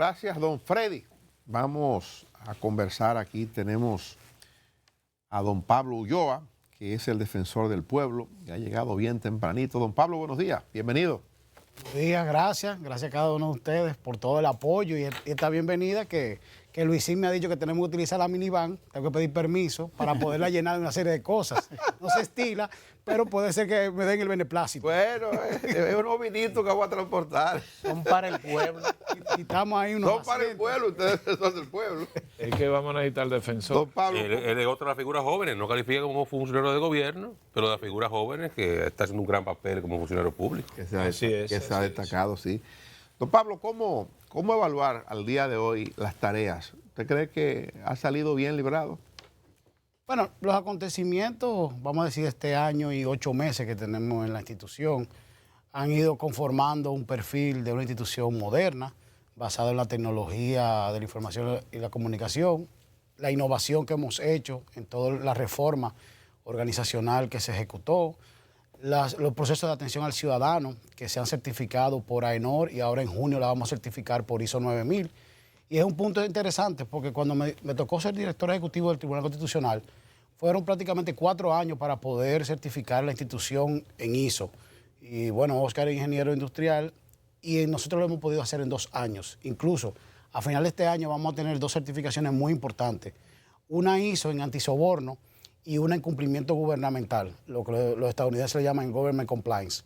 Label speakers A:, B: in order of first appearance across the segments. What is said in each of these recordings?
A: Gracias, don Freddy. Vamos a conversar aquí. Tenemos a don Pablo Ulloa, que es el defensor del pueblo, que ha llegado bien tempranito. Don Pablo, buenos días, bienvenido.
B: Buenos días, gracias. Gracias a cada uno de ustedes por todo el apoyo y esta bienvenida que Luisín me ha dicho que tenemos que utilizar la minivan. Tengo que pedir permiso para poderla llenar de una serie de cosas. No se estila, pero puede ser que me den el beneplácito.
A: Bueno, es unos vinitos que voy a transportar.
C: Son para el pueblo.
B: Y estamos ahí unos
A: Son para el pueblo, ustedes son del pueblo.
C: Es que vamos a necesitar el defensor.
A: Don Pablo,
D: Él es otra de las figuras jóvenes, no califica como funcionario de gobierno, pero de las figuras jóvenes que está haciendo un gran papel como funcionario público.
A: que se ha
C: Así
A: destacado, sí. Don Pablo, ¿cómo evaluar al día de hoy las tareas? ¿Usted cree que ha salido bien librado?
B: Bueno, los acontecimientos, vamos a decir, este año y 8 meses que tenemos en la institución, han ido conformando un perfil de una institución moderna, basada en la tecnología de la información y la comunicación, la innovación que hemos hecho en toda la reforma organizacional que se ejecutó, los procesos de atención al ciudadano que se han certificado por AENOR y ahora en junio la vamos a certificar por ISO 9000. Y es un punto interesante porque cuando me tocó ser director ejecutivo del Tribunal Constitucional, fueron prácticamente 4 años para poder certificar la institución en ISO. Y bueno, Oscar es ingeniero industrial y nosotros lo hemos podido hacer en 2 años. Incluso a final de este año vamos a tener 2 certificaciones muy importantes. Una ISO en antisoborno y una en cumplimiento gubernamental, lo que los estadounidenses le llaman Government Compliance.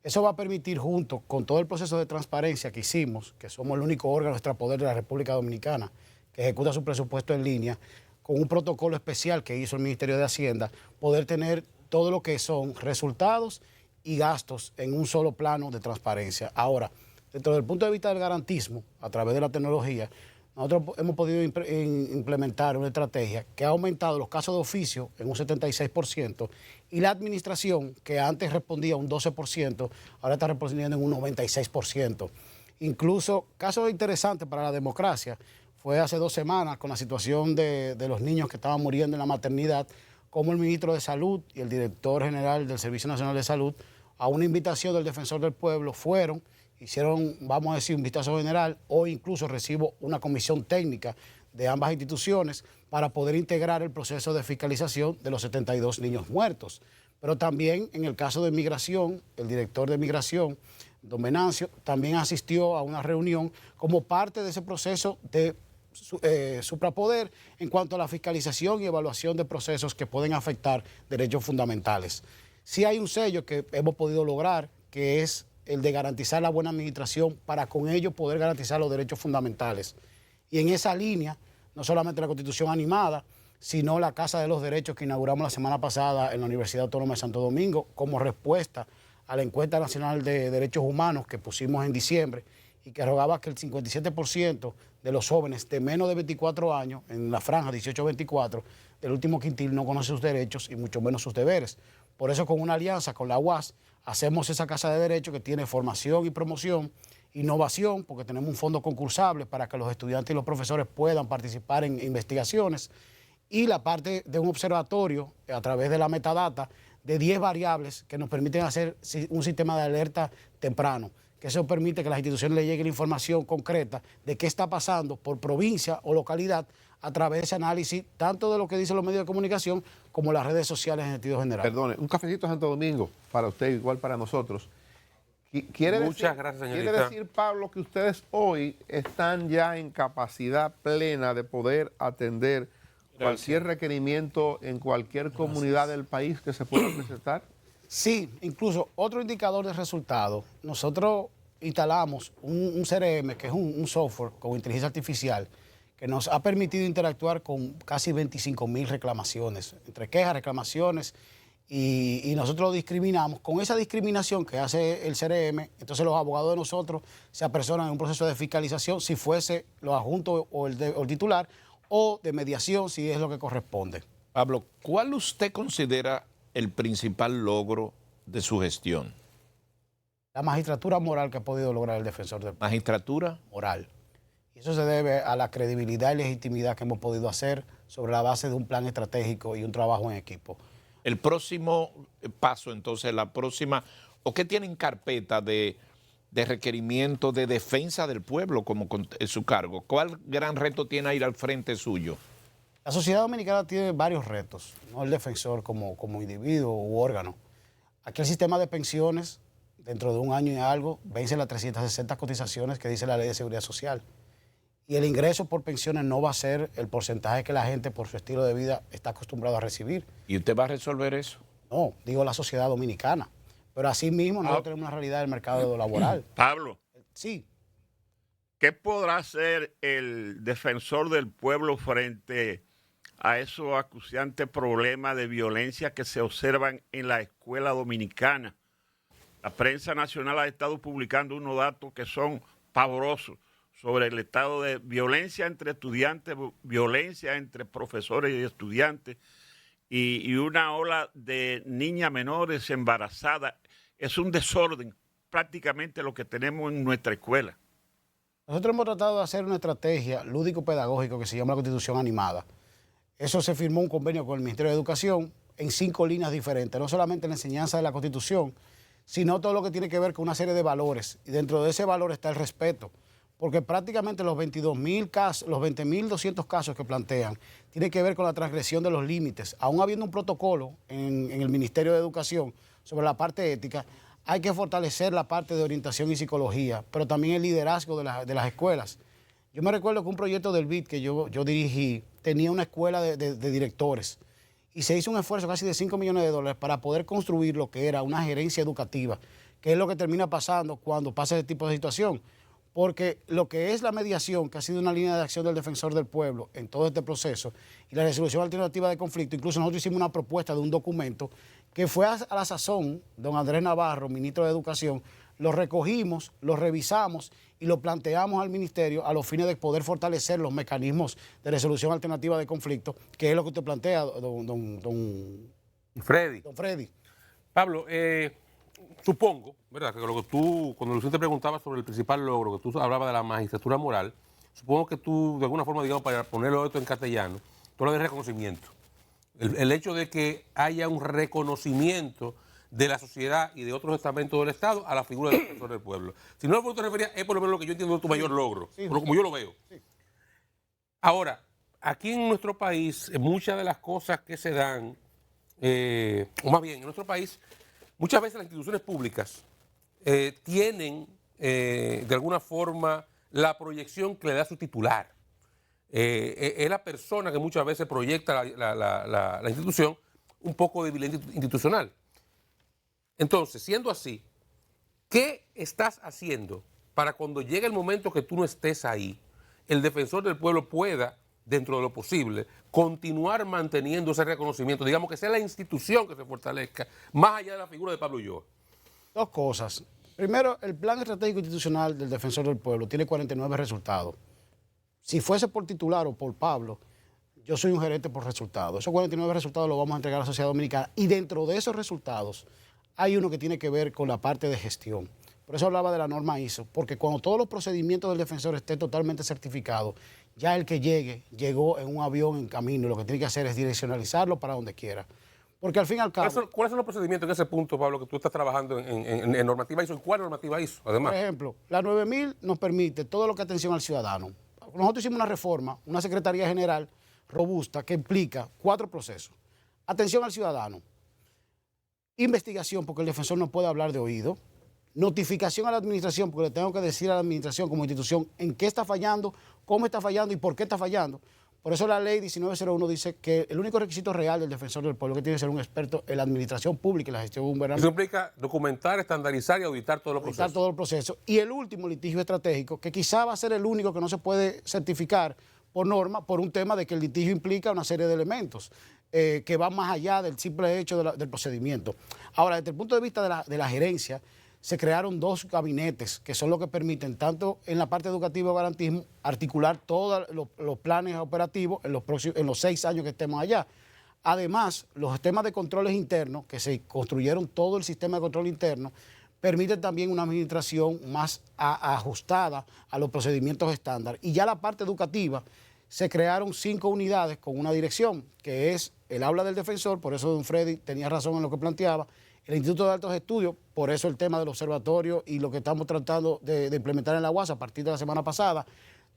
B: Eso va a permitir, junto con todo el proceso de transparencia que hicimos, que somos el único órgano extrapoder de la República Dominicana que ejecuta su presupuesto en línea, con un protocolo especial que hizo el Ministerio de Hacienda, poder tener todo lo que son resultados y gastos en un solo plano de transparencia. Ahora, dentro del punto de vista del garantismo, a través de la tecnología, nosotros hemos podido implementar una estrategia que ha aumentado los casos de oficio en un 76% y la administración, que antes respondía un 12%, ahora está respondiendo en un 96%. Incluso, casos interesantes para la democracia, fue hace 2 semanas con la situación de los niños que estaban muriendo en la maternidad, como el ministro de Salud y el director general del Servicio Nacional de Salud, a una invitación del Defensor del Pueblo, fueron, hicieron, vamos a decir, un vistazo general. Hoy incluso recibo una comisión técnica de ambas instituciones para poder integrar el proceso de fiscalización de los 72 niños muertos. Pero también en el caso de migración, el director de migración, don Venancio, también asistió a una reunión como parte de ese proceso de suprapoder en cuanto a la fiscalización y evaluación de procesos que pueden afectar derechos fundamentales. Sí hay un sello que hemos podido lograr, que es el de garantizar la buena administración para con ello poder garantizar los derechos fundamentales. Y en esa línea, no solamente la Constitución animada, sino la Casa de los Derechos que inauguramos la semana pasada en la Universidad Autónoma de Santo Domingo como respuesta a la encuesta nacional de derechos humanos que pusimos en diciembre y que arrogaba que el 57% de los jóvenes de menos de 24 años, en la franja 18-24, del último quintil, no conoce sus derechos y mucho menos sus deberes. Por eso, con una alianza con la UAS, hacemos esa Casa de Derechos que tiene formación y promoción, innovación, porque tenemos un fondo concursable para que los estudiantes y los profesores puedan participar en investigaciones, y la parte de un observatorio a través de la metadata de 10 variables que nos permiten hacer un sistema de alerta temprano, que eso permite que las instituciones le llegue la información concreta de qué está pasando por provincia o localidad a través de ese análisis, tanto de lo que dicen los medios de comunicación como las redes sociales en sentido general.
A: Perdone, un cafecito Santo Domingo para usted, igual para nosotros.
D: Muchas gracias, señorita.
A: Quiere decir, Pablo, que ustedes hoy están ya en capacidad plena de poder atender cualquier requerimiento en cualquier comunidad del país que se pueda presentar.
B: Sí, incluso otro indicador de resultado, nosotros instalamos un CRM, que es un software con inteligencia artificial, que nos ha permitido interactuar con casi 25.000 reclamaciones, entre quejas, reclamaciones, y nosotros lo discriminamos. Con esa discriminación que hace el CRM, entonces los abogados de nosotros se apersonan en un proceso de fiscalización, si fuese los adjuntos o el titular, o de mediación, si es lo que corresponde.
E: Pablo, ¿cuál usted considera el principal logro de su gestión?
B: La magistratura moral que ha podido lograr el defensor del pueblo.
E: ¿Magistratura?
B: Moral. Y eso se debe a la credibilidad y legitimidad que hemos podido hacer sobre la base de un plan estratégico y un trabajo en equipo.
E: El próximo paso, entonces, la próxima, ¿o qué tiene en carpeta de de requerimiento de defensa del pueblo como su cargo. ¿Cuál gran reto tiene ir al frente suyo?
B: La sociedad dominicana tiene varios retos, no el defensor como individuo u órgano. Aquí el sistema de pensiones, dentro de un año y algo, vence las 360 cotizaciones que dice la Ley de Seguridad Social. Y el ingreso por pensiones no va a ser el porcentaje que la gente, por su estilo de vida, está acostumbrado a recibir.
E: ¿Y usted va a resolver eso?
B: No, digo la sociedad dominicana. Pero así mismo nosotros tenemos una realidad del mercado laboral.
F: Pablo,
B: Sí,
F: ¿qué podrá hacer el defensor del pueblo frente a esos acuciantes problemas de violencia que se observan en la escuela dominicana? La prensa nacional ha estado publicando unos datos que son pavorosos sobre el estado de violencia entre estudiantes, violencia entre profesores y estudiantes, y una ola de niñas menores embarazadas. Es un desorden prácticamente lo que tenemos en nuestra escuela.
B: nosotros hemos tratado de hacer una estrategia lúdico-pedagógica que se llama la Constitución Animada. Eso se firmó un convenio con el Ministerio de Educación en 5 líneas diferentes, no solamente la enseñanza de la Constitución, sino todo lo que tiene que ver con una serie de valores. Y dentro de ese valor está el respeto, porque prácticamente los 22.000 casos, los 20.200 casos que plantean, tiene que ver con la transgresión de los límites. Aún habiendo un protocolo en el Ministerio de Educación sobre la parte ética, hay que fortalecer la parte de orientación y psicología, pero también el liderazgo de las escuelas. Yo me recuerdo que un proyecto del BID que yo dirigí tenía una escuela de directores y se hizo un esfuerzo casi de $5 millones para poder construir lo que era una gerencia educativa, que es lo que termina pasando cuando pasa ese tipo de situación. Porque lo que es la mediación, que ha sido una línea de acción del defensor del pueblo en todo este proceso, y la resolución alternativa de conflicto, incluso nosotros hicimos una propuesta de un documento que fue a la sazón, don Andrés Navarro, ministro de Educación, lo recogimos, lo revisamos y lo planteamos al ministerio a los fines de poder fortalecer los mecanismos de resolución alternativa de conflicto, que es lo que usted plantea, don Freddy.
D: Pablo, supongo, ¿verdad?, que lo que tú, cuando Lucín te preguntaba sobre el principal logro, que tú hablabas de la magistratura moral, supongo que tú, de alguna forma, digamos, para ponerlo esto en castellano, tú hablas de reconocimiento. El hecho de que haya un reconocimiento de la sociedad y de otros estamentos del Estado a la figura del defensor del pueblo. Si no lo que te referías, es por lo menos lo que yo entiendo de tu mayor logro, como yo lo veo. Sí. Ahora, aquí en nuestro país, muchas de las cosas que se dan, o más bien, en nuestro país, muchas veces las instituciones públicas tienen, de alguna forma, la proyección que le da su titular. Es la persona que muchas veces proyecta la institución un poco de violencia institucional. Entonces, siendo así, ¿qué estás haciendo para cuando llegue el momento que tú no estés ahí, el defensor del pueblo pueda, dentro de lo posible, continuar manteniendo ese reconocimiento? Digamos que sea la institución que se fortalezca, más allá de la figura de Pablo Ulloa.
B: 2 cosas. Primero, el plan estratégico institucional del defensor del pueblo tiene 49 resultados. Si fuese por titular o por Pablo, yo soy un gerente por resultados. Esos 49 resultados los vamos a entregar a la sociedad dominicana y dentro de esos resultados hay uno que tiene que ver con la parte de gestión. Por eso hablaba de la norma ISO, porque cuando todos los procedimientos del defensor estén totalmente certificados, ya el que llegó en un avión en camino, lo que tiene que hacer es direccionalizarlo para donde quiera. Porque al fin y al cabo...
D: ¿Cuáles son los procedimientos en ese punto, Pablo, que tú estás trabajando en normativa ISO? ¿En cuál normativa ISO, además?
B: Por ejemplo, la 9000 nos permite todo lo que atención al ciudadano. Nosotros hicimos una reforma, una Secretaría General robusta que implica 4 procesos. Atención al ciudadano, investigación, porque el defensor no puede hablar de oído, notificación a la administración, porque le tengo que decir a la administración como institución en qué está fallando, cómo está fallando y por qué está fallando. Por eso la ley 1901 dice que el único requisito real del defensor del pueblo es que tiene que ser un experto en la administración pública y la gestión gubernamental.
D: Eso implica documentar, estandarizar y auditar todos los procesos.
B: Auditar todos los procesos. Y el último, litigio estratégico, que quizá va a ser el único que no se puede certificar por norma, por un tema de que el litigio implica una serie de elementos que van más allá del simple hecho del procedimiento. Ahora, desde el punto de vista de la gerencia, se crearon 2 gabinetes que son los que permiten, tanto en la parte educativa de garantismo, articular todos los planes operativos en los 6 años que estemos allá. Además, los sistemas de controles internos, que se construyeron todo el sistema de control interno, permiten también una administración más ajustada a los procedimientos estándar. Y ya la parte educativa, se crearon 5 unidades con una dirección, que es el aula del defensor, por eso don Freddy tenía razón en lo que planteaba, El Instituto de Altos Estudios, por eso el tema del observatorio y lo que estamos tratando de implementar en la UAS a partir de la semana pasada,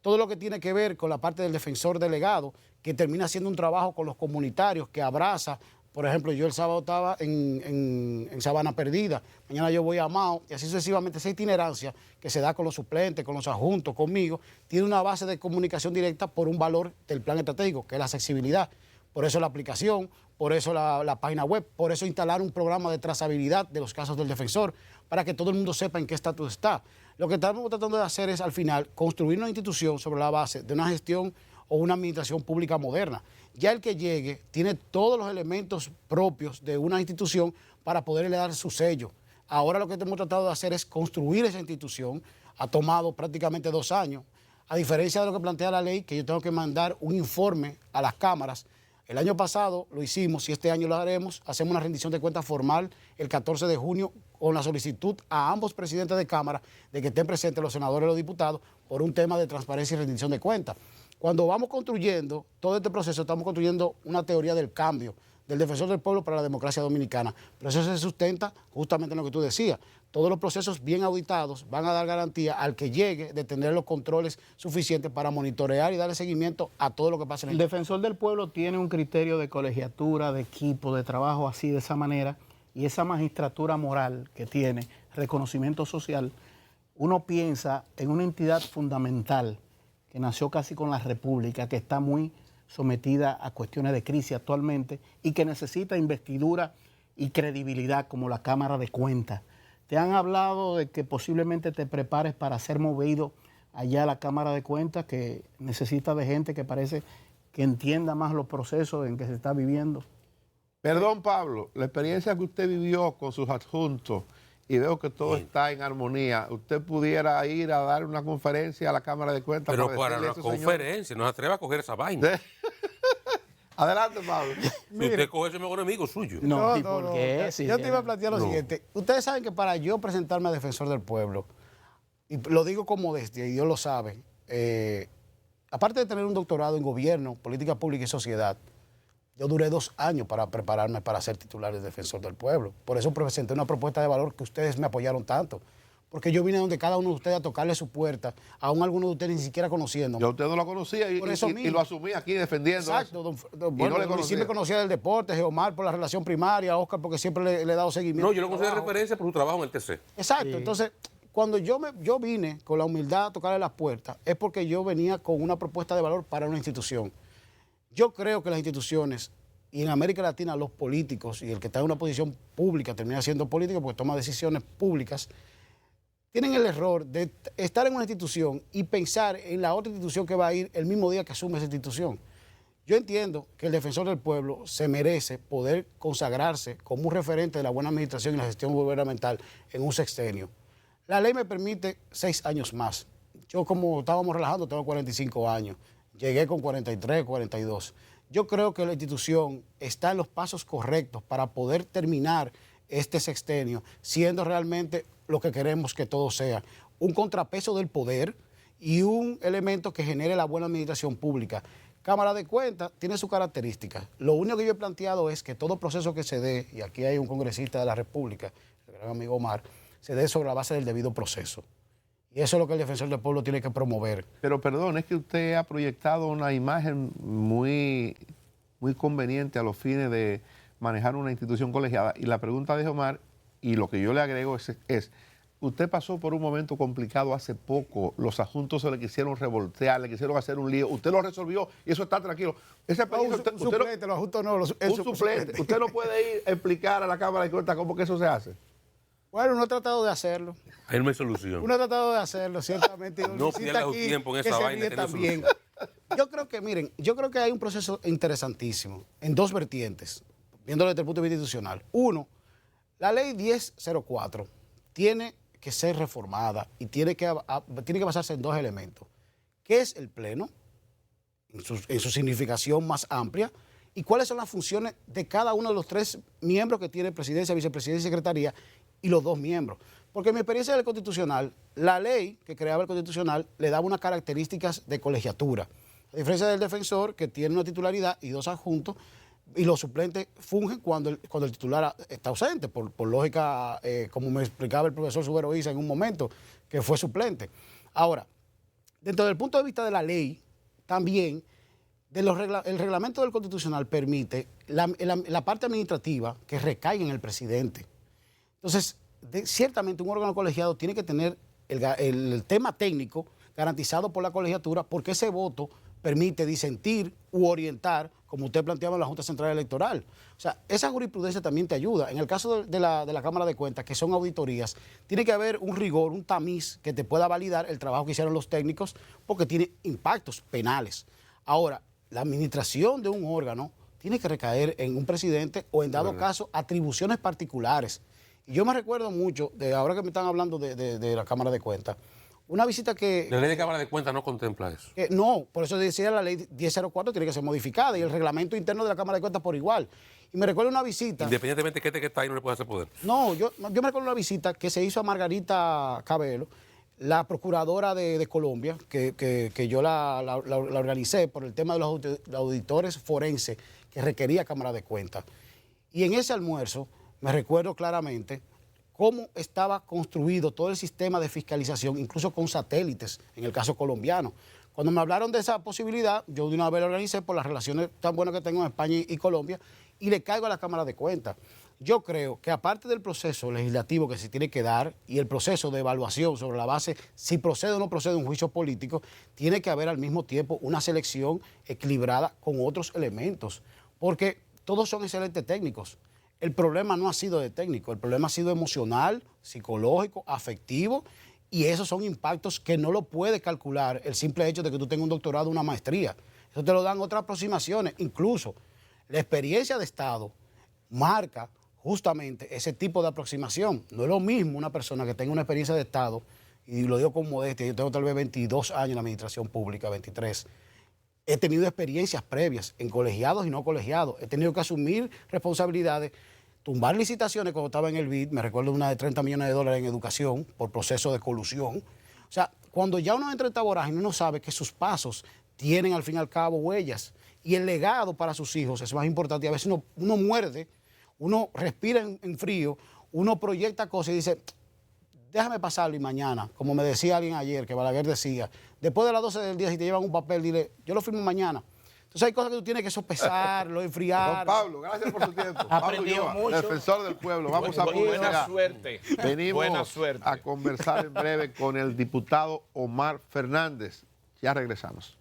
B: todo lo que tiene que ver con la parte del defensor delegado, que termina haciendo un trabajo con los comunitarios, que abraza. Por ejemplo, yo el sábado estaba en Sabana Perdida, mañana yo voy a Mao, y así sucesivamente. Esa itinerancia que se da con los suplentes, con los adjuntos, conmigo, tiene una base de comunicación directa por un valor del plan estratégico, que es la accesibilidad. Por eso la aplicación, por eso la página web, por eso instalar un programa de trazabilidad de los casos del defensor, para que todo el mundo sepa en qué estatus está. Lo que estamos tratando de hacer es, al final, construir una institución sobre la base de una gestión o una administración pública moderna. Ya el que llegue tiene todos los elementos propios de una institución para poderle dar su sello. Ahora lo que hemos tratado de hacer es construir esa institución. Ha tomado prácticamente 2 años. A diferencia de lo que plantea la ley, que yo tengo que mandar un informe a las cámaras. El año pasado lo hicimos y este año lo haremos. Hacemos una rendición de cuentas formal el 14 de junio con la solicitud a ambos presidentes de Cámara de que estén presentes los senadores y los diputados por un tema de transparencia y rendición de cuentas. Cuando vamos construyendo todo este proceso, estamos construyendo una teoría del cambio del defensor del pueblo para la democracia dominicana. Pero eso se sustenta justamente en lo que tú decías. Todos los procesos bien auditados van a dar garantía al que llegue de tener los controles suficientes para monitorear y darle seguimiento a todo lo que pasa en
G: el defensor del pueblo tiene un criterio de colegiatura, de equipo, de trabajo así, de esa manera, y esa magistratura moral que tiene, reconocimiento social, uno piensa en una entidad fundamental que nació casi con la República, que está muy sometida a cuestiones de crisis actualmente y que necesita investidura y credibilidad como la Cámara de Cuentas. Te han hablado de que posiblemente te prepares para ser movido allá a la Cámara de Cuentas, que necesita de gente que parece que entienda más los procesos en que se está viviendo.
A: Perdón, Pablo, la experiencia que usted vivió con sus adjuntos y veo que todo está en armonía, ¿usted pudiera ir a dar una conferencia a la Cámara de Cuentas?
D: Pero para la conferencia, no se atreva a coger esa vaina.
A: Adelante, Pablo.
D: Si usted coge ese mejor amigo suyo.
B: No,
G: ¿por qué?
B: Yo te iba a plantear lo siguiente. Ustedes saben que para yo presentarme a defensor del pueblo, y lo digo con modestia, y Dios lo sabe, aparte de tener un doctorado en gobierno, política pública y sociedad, yo duré 2 años para prepararme para ser titular de defensor del pueblo. Por eso presenté una propuesta de valor que ustedes me apoyaron tanto. Porque yo vine donde cada uno de ustedes a tocarle su puerta, aún algunos de ustedes ni siquiera conociendo.
A: Yo a usted no lo conocía y lo asumí aquí defendiendo.
B: Exacto. Bueno, no sí me conocía del deporte, Geomar por la relación primaria, Oscar porque siempre le he dado seguimiento.
D: No, yo lo considero referencia por su trabajo en el TC.
B: Exacto. Sí. Entonces, cuando yo vine con la humildad a tocarle las puertas, es porque yo venía con una propuesta de valor para una institución. Yo creo que las instituciones, y en América Latina los políticos, y el que está en una posición pública termina siendo político porque toma decisiones públicas, tienen el error de estar en una institución y pensar en la otra institución que va a ir el mismo día que asume esa institución. Yo entiendo que el defensor del pueblo se merece poder consagrarse como un referente de la buena administración y la gestión gubernamental en un sexenio. La ley me permite 6 años más. Yo, como estábamos relajando, tengo 45 años. Llegué con 43, 42. Yo creo que la institución está en los pasos correctos para poder terminar este sexenio, siendo realmente lo que queremos que todo sea, un contrapeso del poder y un elemento que genere la buena administración pública. Cámara de Cuentas tiene sus características. Lo único que yo he planteado es que todo proceso que se dé, y aquí hay un congresista de la República, el gran amigo Omar, se dé sobre la base del debido proceso. Y eso es lo que el defensor del pueblo tiene que promover.
A: Pero perdón, es que usted ha proyectado una imagen muy conveniente a los fines de manejar una institución colegiada. Y la pregunta de Omar, y lo que yo le agrego es, usted pasó por un momento complicado hace poco, los adjuntos se le quisieron revoltear, le quisieron hacer un lío, usted lo resolvió y eso está tranquilo. Ese
B: un suplente, los adjuntos no. Un
A: suplente. Usted no puede ir a explicar a la Cámara de Cuentas cómo que eso se hace.
B: Bueno, uno ha tratado de hacerlo.
D: Ahí no hay solución.
B: Uno ha tratado de hacerlo, ciertamente.
D: No pierda su tiempo en esa vaina.
B: También. Yo creo que, miren, que hay un proceso interesantísimo en 2 vertientes, viéndolo desde el punto de vista institucional. Uno, la ley 1004 tiene que ser reformada y tiene que basarse en 2 elementos. ¿Qué es el Pleno, en su significación más amplia? ¿Y cuáles son las funciones de cada uno de los 3 miembros que tiene presidencia, vicepresidencia y secretaría y los 2 miembros? Porque en mi experiencia del Constitucional, la ley que creaba el Constitucional le daba unas características de colegiatura. A diferencia del defensor, que tiene una titularidad y 2 adjuntos, y los suplentes fungen cuando el titular está ausente, por lógica, como me explicaba el profesor Subero Isa en un momento, que fue suplente. Ahora, dentro del punto de vista de la ley, también el reglamento del Constitucional permite la parte administrativa que recaiga en el presidente. Entonces, ciertamente un órgano colegiado tiene que tener el tema técnico garantizado por la colegiatura, porque ese voto permite disentir u orientar, como usted planteaba en la Junta Central Electoral. O sea, esa jurisprudencia también te ayuda. En el caso de la Cámara de Cuentas, que son auditorías, tiene que haber un rigor, un tamiz que te pueda validar el trabajo que hicieron los técnicos, porque tiene impactos penales. Ahora, la administración de un órgano tiene que recaer en un presidente o, en dado caso, atribuciones particulares. Y yo me recuerdo mucho, ahora que me están hablando de la Cámara de Cuentas, una visita que...
D: La ley de Cámara de Cuentas no contempla eso.
B: No, por eso decía la ley 1004 tiene que ser modificada y el reglamento interno de la Cámara de Cuentas por igual. Y me recuerdo una visita...
D: Independientemente de que está ahí, no le puede hacer poder.
B: No, yo me recuerdo una visita que se hizo a Margarita Cabello, la procuradora de Colombia, que yo la organicé por el tema de los auditores forenses que requería Cámara de Cuentas. Y en ese almuerzo me recuerdo claramente cómo estaba construido todo el sistema de fiscalización, incluso con satélites, en el caso colombiano. Cuando me hablaron de esa posibilidad, yo de una vez lo organicé por las relaciones tan buenas que tengo en España y Colombia, y le caigo a la Cámara de Cuentas. Yo creo que aparte del proceso legislativo que se tiene que dar y el proceso de evaluación sobre la base si procede o no procede un juicio político, tiene que haber al mismo tiempo una selección equilibrada con otros elementos, porque todos son excelentes técnicos. El problema no ha sido de técnico, el problema ha sido emocional, psicológico, afectivo, y esos son impactos que no lo puede calcular el simple hecho de que tú tengas un doctorado o una maestría. Eso te lo dan otras aproximaciones. Incluso la experiencia de Estado marca justamente ese tipo de aproximación. No es lo mismo una persona que tenga una experiencia de Estado, y lo digo con modestia, yo tengo tal vez 22 años en la administración pública, 23. He tenido experiencias previas en colegiados y no colegiados. He tenido que asumir responsabilidades, tumbar licitaciones cuando estaba en el BID. Me recuerdo una de $30 millones en educación por proceso de colusión. O sea, cuando ya uno entra en esta vorágine, uno sabe que sus pasos tienen al fin y al cabo huellas. Y el legado para sus hijos es más importante. Y a veces uno muerde, uno respira en frío, uno proyecta cosas y dice, déjame pasarlo y mañana, como me decía alguien ayer, que Balaguer decía, después de las 12 del día, si te llevan un papel, dile, yo lo firmo mañana. Entonces hay cosas que tú tienes que sopesarlo, enfriar.
A: Don Pablo, gracias por su tiempo.
G: Aprendió
A: Pablo
G: mucho.
A: Defensor del pueblo. Vamos a
E: Buena suerte.
A: Venimos
E: Buena suerte.
A: a conversar en breve con el diputado Omar Fernández. Ya regresamos.